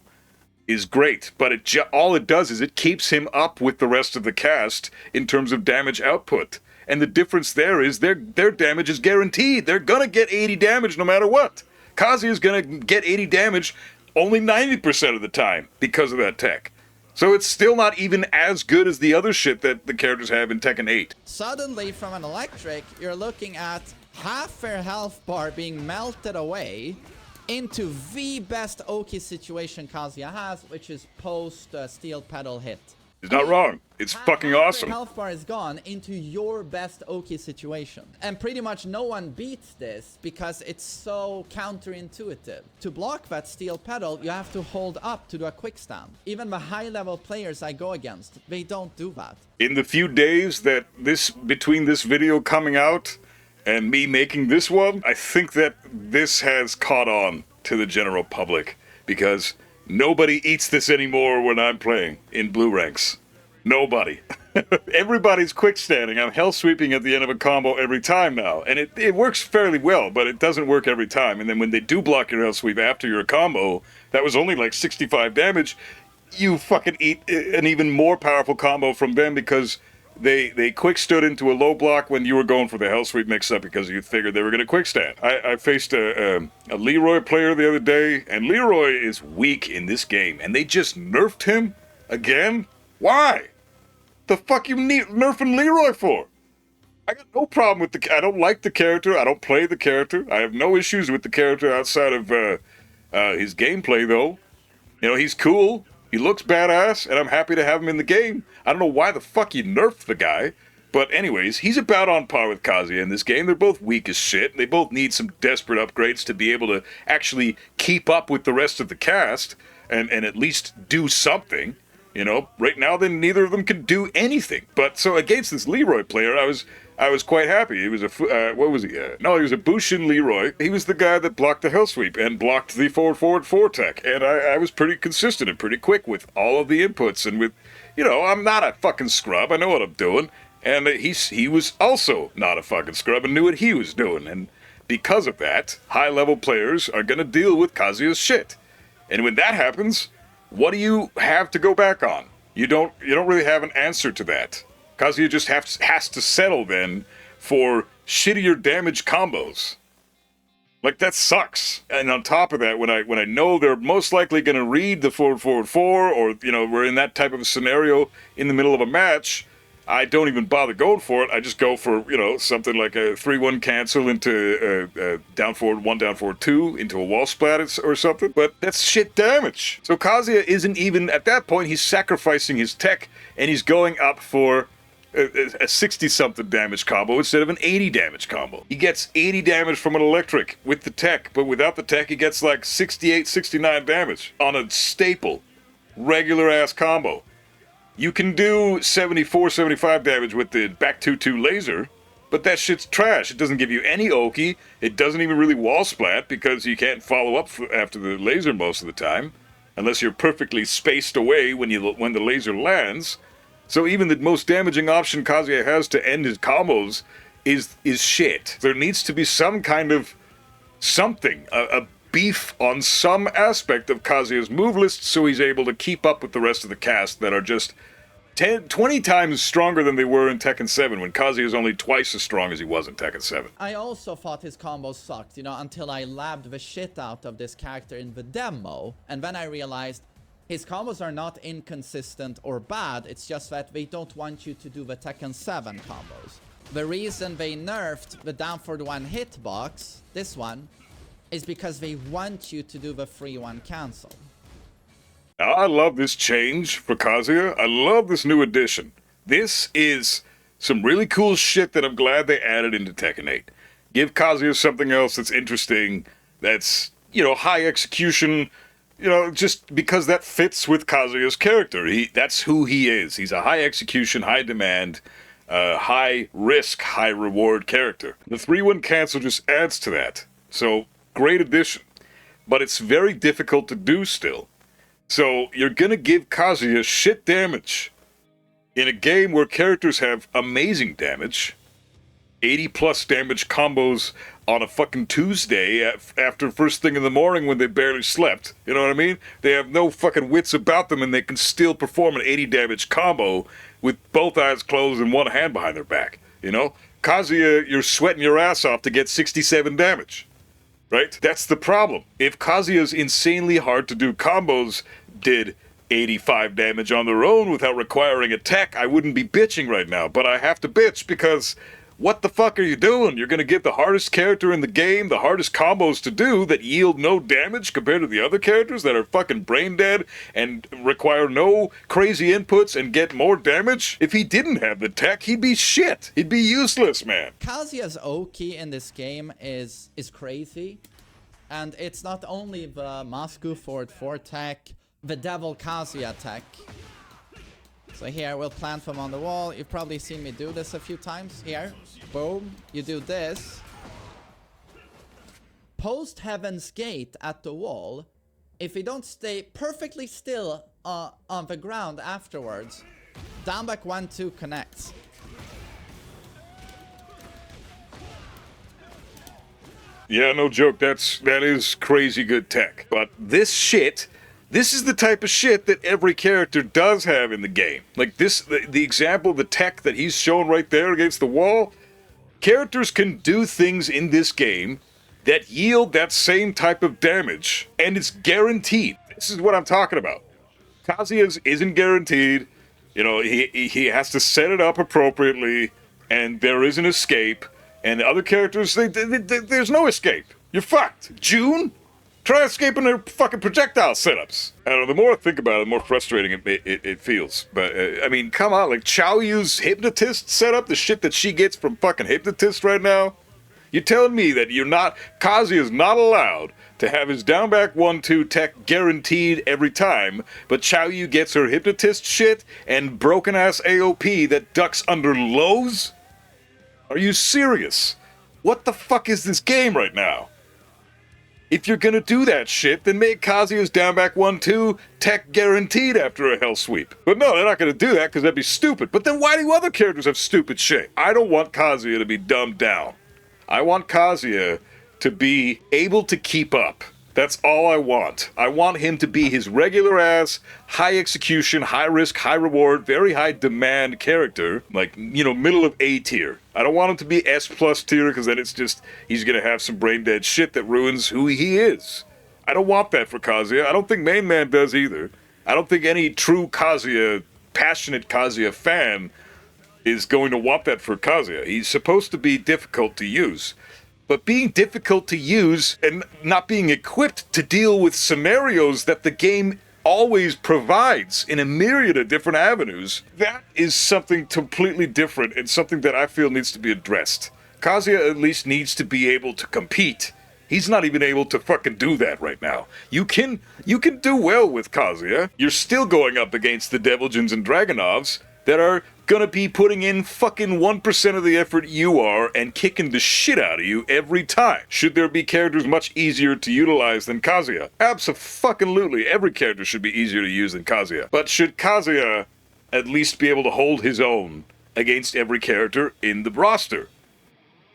is great, but all it does is it keeps him up with the rest of the cast in terms of damage output. And the difference there is their damage is guaranteed. They're gonna get 80 damage no matter what. Kazuya's gonna get 80 damage only 90% of the time because of that tech. So it's still not even as good as the other shit that the characters have in Tekken 8. Suddenly, from an electric, you're looking at half their health bar being melted away into the best Oki situation Kazuya has, which is post steel pedal hit. It's not wrong. It's fucking awesome. Your health bar is gone into your best Oki situation. And pretty much no one beats this because it's so counterintuitive. To block that steel pedal, you have to hold up to do a quick stand. Even the high level players I go against, they don't do that. In the few days that between this video coming out and me making this one, I think that this has caught on to the general public, because nobody eats this anymore when I'm playing in blue ranks. Nobody. Everybody's quick standing. I'm hell sweeping at the end of a combo every time now, and it works fairly well, but it doesn't work every time. And then when they do block your hell sweep after your combo, that was only like 65 damage, you fucking eat an even more powerful combo from them, because they quick stood into a low block when you were going for the hell sweep mix up, because you figured they were going to quick stand. I faced a Leroy player the other day, and Leroy is weak in this game, and they just nerfed him again. Why? The fuck you nerfing Leroy for? I got no problem with I don't like the character. I don't play the character. I have no issues with the character outside of his gameplay, though. You know, he's cool. He looks badass, and I'm happy to have him in the game. I don't know why the fuck you nerfed the guy. But anyways, he's about on par with Kazuya in this game. They're both weak as shit. They both need some desperate upgrades to be able to actually keep up with the rest of the cast and at least do something. You know, right now, then neither of them can do anything. But so against this Leroy player, I was quite happy. He was what was he? No, he was a Bushin Leroy. He was the guy that blocked the hell sweep and blocked the forward 4 tech. And I was pretty consistent and pretty quick with all of the inputs. And with, you know, I'm not a fucking scrub. I know what I'm doing. And he was also not a fucking scrub and knew what he was doing. And because of that, high-level players are going to deal with Kazuya's shit. And when that happens, what do you have to go back on? You don't really have an answer to that. Kazuya just has to settle then for shittier damage combos. Like, that sucks. And on top of that, when I know they're most likely going to read the forward 4, or, you know, we're in that type of a scenario in the middle of a match, I don't even bother going for it. I just go for, you know, something like a 3-1 cancel into down forward 1, down forward 2 into a wall splat or something. But that's shit damage. So Kazuya isn't even, at that point, he's sacrificing his tech and he's going up for a 60-something damage combo instead of an 80 damage combo. He gets 80 damage from an electric with the tech, but without the tech, he gets like 68, 69 damage on a staple, regular-ass combo. You can do 74, 75 damage with the back 2-2 laser, but that shit's trash. It doesn't give you any Oki. It doesn't even really wall splat because you can't follow up after the laser most of the time, unless you're perfectly spaced away when the laser lands. So even the most damaging option Kazuya has to end his combos is shit. There needs to be some kind of something, a beef on some aspect of Kazuya's move list so he's able to keep up with the rest of the cast that are just 20 times stronger than they were in Tekken 7 when Kazuya is only twice as strong as he was in Tekken 7. I also thought his combos sucked, you know, until I labbed the shit out of this character in the demo, and then I realized his combos are not inconsistent or bad, it's just that they don't want you to do the Tekken 7 combos. The reason they nerfed the down for the 1 hitbox, this one, is because they want you to do the 3-1 cancel. I love this change for Kazuya. I love this new addition. This is some really cool shit that I'm glad they added into Tekken 8. Give Kazuya something else that's interesting, that's, you know, high execution, you know, just because that fits with Kazuya's character. That's who he is. He's a high execution, high demand, high risk, high reward character. The 3-1 cancel just adds to that. So, great addition. But it's very difficult to do still. So, you're gonna give Kazuya shit damage in a game where characters have amazing damage, 80 plus damage combos on a fucking Tuesday after first thing in the morning when they barely slept. You know what I mean? They have no fucking wits about them and they can still perform an 80 damage combo with both eyes closed and one hand behind their back. You know? Kazuya, you're sweating your ass off to get 67 damage. Right? That's the problem. If Kazuya's insanely hard to do combos did 85 damage on their own without requiring attack, I wouldn't be bitching right now. But I have to bitch because what the fuck are you doing? You're gonna give the hardest character in the game the hardest combos to do that yield no damage compared to the other characters that are fucking brain dead and require no crazy inputs and get more damage? If he didn't have the tech, he'd be shit. He'd be useless, man. Kazuya's Oki in this game is crazy. And it's not only the Moscow Forward 4 tech, the Devil Kazuya tech. So here, we'll plant them on the wall. You've probably seen me do this a few times. Here, boom, you do this. Post Heaven's Gate at the wall. If you don't stay perfectly still on the ground afterwards, down back 1-2 connects. Yeah, no joke, that is crazy good tech. But this shit, this is the type of shit that every character does have in the game. Like this, the example, the tech that he's shown right there against the wall, characters can do things in this game that yield that same type of damage, and it's guaranteed. This is what I'm talking about. Kazuya's isn't guaranteed. You know, he has to set it up appropriately, and there is an escape. And the other characters, there's no escape. You're fucked. June? Try escaping their fucking projectile setups. I don't know, the more I think about it, the more frustrating it feels. But, I mean, come on, like Chaoyu's Hypnotist setup, the shit that she gets from fucking Hypnotist right now? You're telling me that Kazuya's not allowed to have his down back 1-2 tech guaranteed every time, but Chaoyu gets her Hypnotist shit and broken ass AOP that ducks under lows? Are you serious? What the fuck is this game right now? If you're gonna do that shit, then make Kazuya's down back 1-2 tech guaranteed after a hell sweep. But no, they're not gonna do that because that'd be stupid. But then why do other characters have stupid shit? I don't want Kazuya to be dumbed down. I want Kazuya to be able to keep up. That's all I want. I want him to be his regular ass, high execution, high risk, high reward, very high demand character. Like, you know, middle of A tier. I don't want him to be S plus tier because then it's just, he's gonna have some brain dead shit that ruins who he is. I don't want that for Kazuya. I don't think MainMan does either. I don't think any true Kazuya, passionate Kazuya fan is going to want that for Kazuya. He's supposed to be difficult to use. But being difficult to use and not being equipped to deal with scenarios that the game always provides in a myriad of different avenues, that is something completely different and something that I feel needs to be addressed. Kazuya at least needs to be able to compete. He's not even able to fucking do that right now. You can do well with Kazuya. You're still going up against the Deviljins and Dragonovs that are gonna be putting in fucking 1% of the effort you are and kicking the shit out of you every time. Should there be characters much easier to utilize than Kazuya? Abso-fucking-lutely, every character should be easier to use than Kazuya. But should Kazuya at least be able to hold his own against every character in the roster?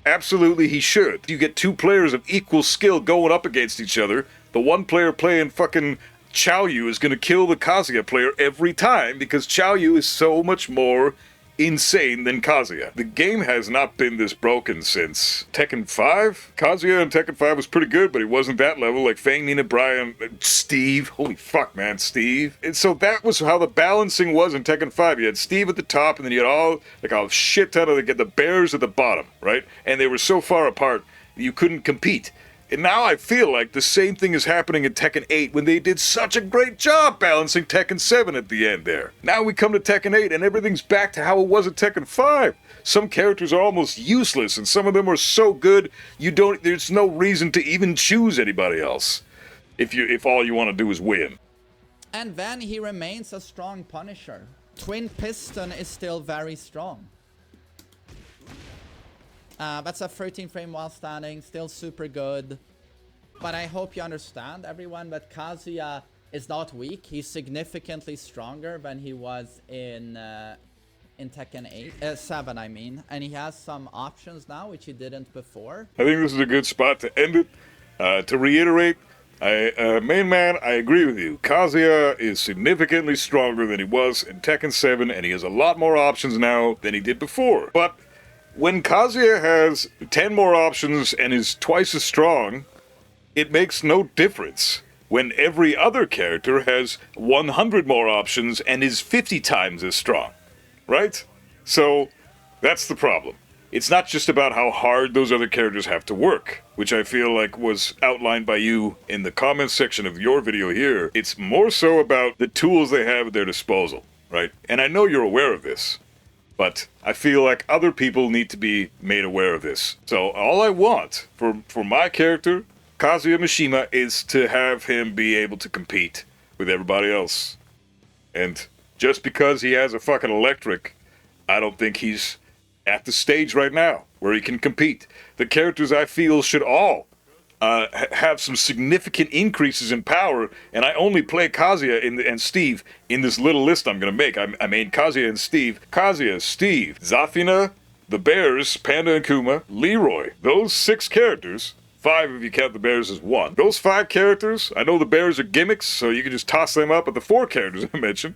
Absolutely he should. You get two players of equal skill going up against each other. The one player playing fucking Chaoyu is going to kill the Kazuya player every time because Chaoyu is so much more insane than Kazuya. The game has not been this broken since Tekken 5. Kazuya in Tekken 5 was pretty good, but he wasn't that level. Like Fang, Nina, Brian, Steve. Holy fuck, man, Steve. And so that was how the balancing was in Tekken 5. You had Steve at the top, and then you had all, like a shit ton of the bears at the bottom, right? And they were so far apart, you couldn't compete. And now I feel like the same thing is happening in Tekken 8 when they did such a great job balancing Tekken 7 at the end there. Now we come to Tekken 8 and everything's back to how it was at Tekken 5. Some characters are almost useless and some of them are so good there's no reason to even choose anybody else if all you want to do is win. And then he remains a strong Punisher. Twin Piston is still very strong. That's a 13 frame while standing, still super good. But I hope you understand, everyone, that Kazuya is not weak. He's significantly stronger than he was in Tekken 7, I mean. And he has some options now, which he didn't before. I think this is a good spot to end it. To reiterate, Main Man, I agree with you. Kazuya is significantly stronger than he was in Tekken 7, and he has a lot more options now than he did before. But when Kazuya has 10 more options and is twice as strong, it makes no difference when every other character has 100 more options and is 50 times as strong, right? So that's the problem. It's not just about how hard those other characters have to work, which I feel like was outlined by you in the comments section of your video here. It's more so about the tools they have at their disposal, right? And I know you're aware of this. But I feel like other people need to be made aware of this. So all I want for my character, Kazuya Mishima, is to have him be able to compete with everybody else. And just because he has a fucking electric, I don't think he's at the stage right now where he can compete. The characters I feel should all have some significant increases in power, and I only play Kazuya and Steve in this little list I'm going to make. I made Kazuya and Steve. Kazuya, Steve, Zafina, the Bears, Panda and Kuma, Leroy. Those 6 characters, 5 if you count the Bears as 1. Those 5 characters, I know the Bears are gimmicks, so you can just toss them up, but the 4 characters I mentioned,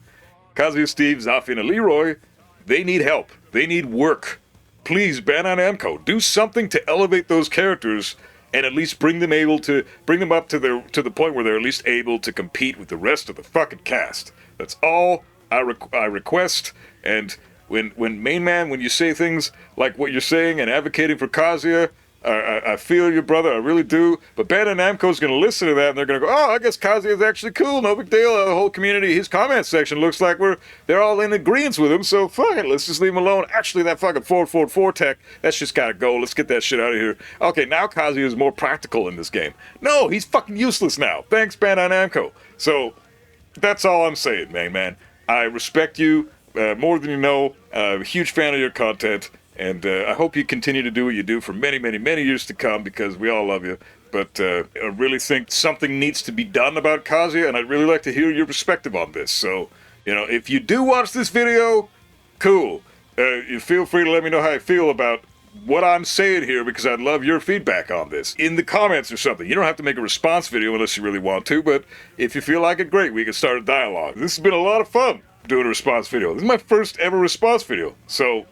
Kazuya, Steve, Zafina, Leroy, they need help. They need work. Please, Bandai Namco, do something to elevate those characters and at least bring them up to the point where they're at least able to compete with the rest of the fucking cast. That's all I request. And when Main Man, when you say things like what you're saying and advocating for Kazuya, I feel you, brother, I really do. But Bandai Namco's going to listen to that, and they're going to go, oh, I guess Kazuya's actually cool, no big deal. The whole community, his comment section looks like they're all in agreement with him, so fuck it, let's just leave him alone. Actually, that fucking 444 tech, that's just got to go. Let's get that shit out of here. Okay, now Kazuya is more practical in this game. No, he's fucking useless now. Thanks, Bandai Namco. So, that's all I'm saying, man. I respect you more than you know. I'm a huge fan of your content. And I hope you continue to do what you do for many, many, many years to come, because we all love you. But I really think something needs to be done about Kazuya, and I'd really like to hear your perspective on this. So, if you do watch this video, cool. You feel free to let me know how you feel about what I'm saying here, because I'd love your feedback on this in the comments or something. You don't have to make a response video unless you really want to, but if you feel like it, great, we can start a dialogue. This has been a lot of fun doing a response video. This is my first ever response video. So,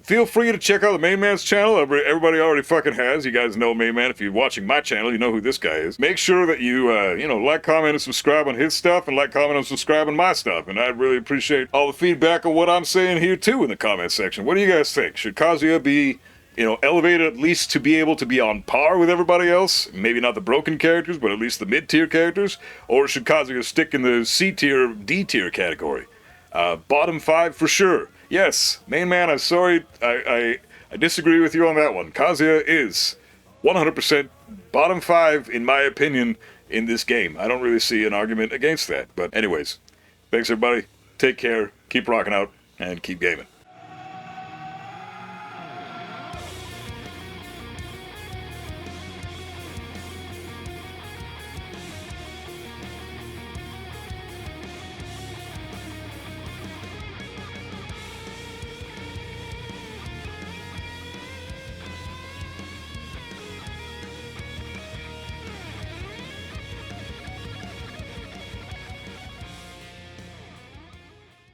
feel free to check out the Main Man's channel. Everybody already fucking has. You guys know Main Man. If you're watching my channel, you know who this guy is. Make sure that you, like, comment, and subscribe on his stuff, and like, comment, and subscribe on my stuff. And I'd really appreciate all the feedback on what I'm saying here, too, in the comment section. What do you guys think? Should Kazuya be, elevated at least to be able to be on par with everybody else? Maybe not the broken characters, but at least the mid-tier characters? Or should Kazuya stick in the C-tier, D-tier category? Bottom 5 for sure. Yes, Main Man, I'm sorry, I disagree with you on that one. Kazuya is 100% bottom 5, in my opinion, in this game. I don't really see an argument against that. But anyways, thanks everybody, take care, keep rocking out, and keep gaming.